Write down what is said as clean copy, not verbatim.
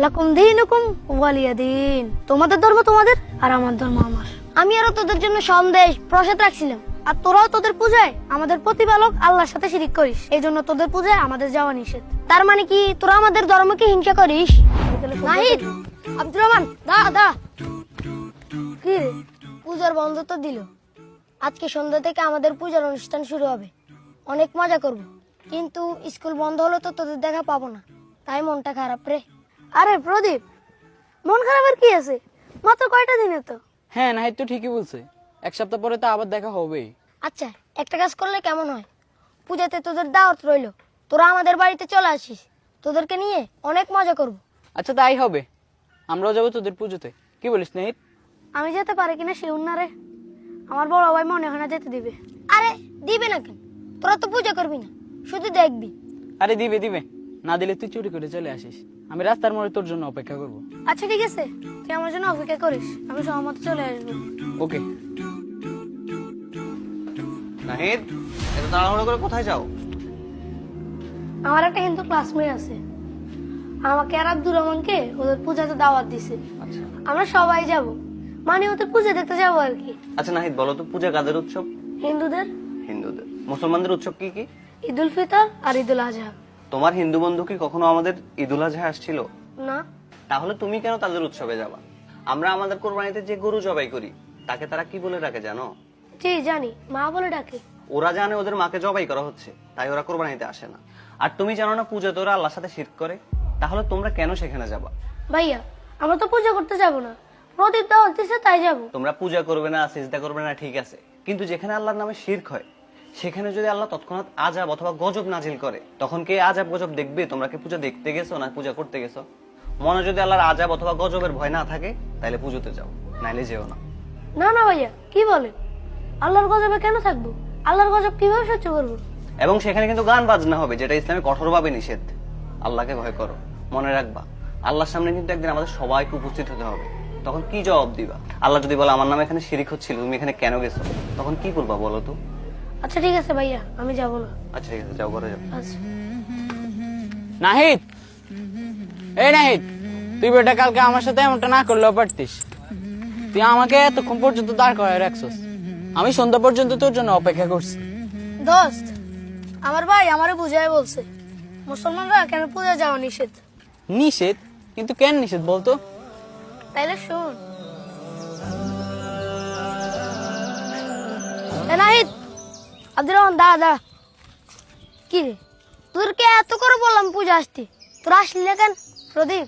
লাকুম দীনুকুম ওয়ালিয়া দিন। তোমাদের ধর্ম তোমাদের আর আমার ধর্ম আমার। আমি আরো তোদের জন্য সন্দেশ প্রসাদ রাখছিলাম, আর তোরাও তোদের পূজায় আমাদের প্রতিপালক আল্লাহর সাথে শিরিক করিস, এই জন্য তোদের পূজায় আমাদের যাওয়া নিষেধ। তার মানে কি তোরা আমাদের ধর্মকে হিংসা করিস? নাহিদ, আব্দুর রহমান, দা দা। কি রে, পূজার বন্ধ তো দিল। আজকে সন্ধ্যা থেকে আমাদের পূজার অনুষ্ঠান শুরু হবে, অনেক মজা করব। কিন্তু স্কুল বন্ধ হলো তো তোদের দেখা পাবো না, তাই মনটা খারাপ রে। আরে প্রদীপ, মন খারাপের কি আছে? মাত্র কয়টা দিনে তো। হ্যাঁ নাহিদ তো ঠিকই বলছে, এক সপ্তাহ পরে তো আবার দেখা হবেই। আচ্ছা, একটা কাজ করলে কেমন হয়? পূজাতে তোদের দাওয়াত রইলো, তোরা আমাদের বাড়িতে চলে আসিস, তোদেরকে নিয়ে অনেক মজা করব। আচ্ছা তাই হবে, আমরাও যাবো তোদের পুজোতে। কি বলিস নাহিদ? আমি যেতে পারি কিনা শিউর না রে, আমার বড় ভাই মনে হয় না যেতে দিবে। আরে দিবে না কেন? তোরা তো পূজা করবি না, শুধু দেখবি। আরে দিবে দিবে, না দিলে তুই চুরি করে চলে আসিস, আমি রাস্তার মোড়ে তোর জন্য অপেক্ষা করব। আচ্ছা ঠিক আছে, তুই আমার জন্য অপেক্ষা করিস, আমি সময় মতো চলে আসবো। ওকে। নাহিদ, এত তাড়াহুড়ো করে কোথায় যাও? আমার একটা হিন্দু ক্লাসমেট আছে, আমাকে আর আব্দুর রহমানকে ওদের পূজাতে দাওয়াত দিছে। আচ্ছা আমরা সবাই যাব, মানে ওদের পূজা দেখতে যাবো আর কি। আচ্ছা নাহিদ, বলো তো পূজা কাদের উৎসব? হিন্দুদের হিন্দুদের। মুসলমানদের উৎসব কি কি? ঈদুল ফিতর আর ঈদুল আজহা। তোমার হিন্দু বন্ধু কি কখনো আমাদের ঈদুল আজহা আসছিল? না। তাহলে তুমি কেন তাদের উৎসবে যাবা? আমরা আমাদের কোরবানিতে যে গরু জবাই করি তাকে তারা কি বলে ডাকে জানো? জি জানি, মা বলে ডাকে। ওরা জানে ওদের মাকে জবাই করা হচ্ছে, তাই ওরা কোরবানিতে আসে না। আর তুমি জানো না পূজাতে ওরা আল্লাহর সাথে শিরক করে? তাহলে তোমরা কেন সেখানে যাবা? ভাইয়া, আমরা তো পূজা করতে যাব না, প্রদীপ দাওয়াত দিছে তাই যাব। তোমরা পূজা করবে না, সিজদা করবে না, ঠিক আছে, কিন্তু যেখানে আল্লাহর নামে শিরক হয় সেখানে যদি আল্লাহ তৎক্ষণাৎ আযাব অথবা গজব নাজিল করে, তখন কে আযাব গজব দেখবে? তোমরা কি পূজা দেখতে গেছো না পূজা করতে গেছো? মনে যদি আল্লাহর আযাব অথবা গজবের ভয় না থাকে তাহলে পুজোতে যাও, নাইলে যেও না। না না ভাইয়া, কি বলে? আল্লাহর গজবে কেন থাকবো? আল্লাহর গজব কিভাবে সহ্য করবো? এবং সেখানে কিন্তু গান বাজনা হবে, যেটা ইসলামে কঠোরভাবে নিষেধ। আল্লাহকে ভয় করো, মনে রাখবা আল্লাহর সামনে কিন্তু একদিন আমাদের সবাইকে উপস্থিত হতে হবে। তখন কি জবাব দিবা? আল্লাহ যদি বলে আমার নামে এখানে শিরিক হচ্ছিল, তুমি এখানে কেন গেছো, তখন কি বলবা বলো তো? আচ্ছা ঠিক আছে ভাইয়া, আমি যাব না। আচ্ছা ঠিক আছে, যাও ঘরে যাও। আচ্ছা। নাহিদ, এই নাহিদ, তুই বেটা কালকে আমার সাথে এমনটা না করলেও পারতিস। তুই আমাকে এতক্ষণ পর্যন্ত দাঁড় করায় রাখছস, আমি সন্ধ্যা পর্যন্ত তোর জন্য অপেক্ষা করছি। দোস্ত, আমার ভাই আমারে বুঝায় বলছে মুসলমানরা কেন পূজা যাওয়া নিষেধ। নিষেধ? কিন্তু কেন নিষেধ বলতো? তাইলে শুন। এ নাহিদ, আব্দুর রহমান, দা। কি রে, তোদেরকে এত করে বললাম পূজা আসতে, তোরা আসলি না কেন? প্রদীপ,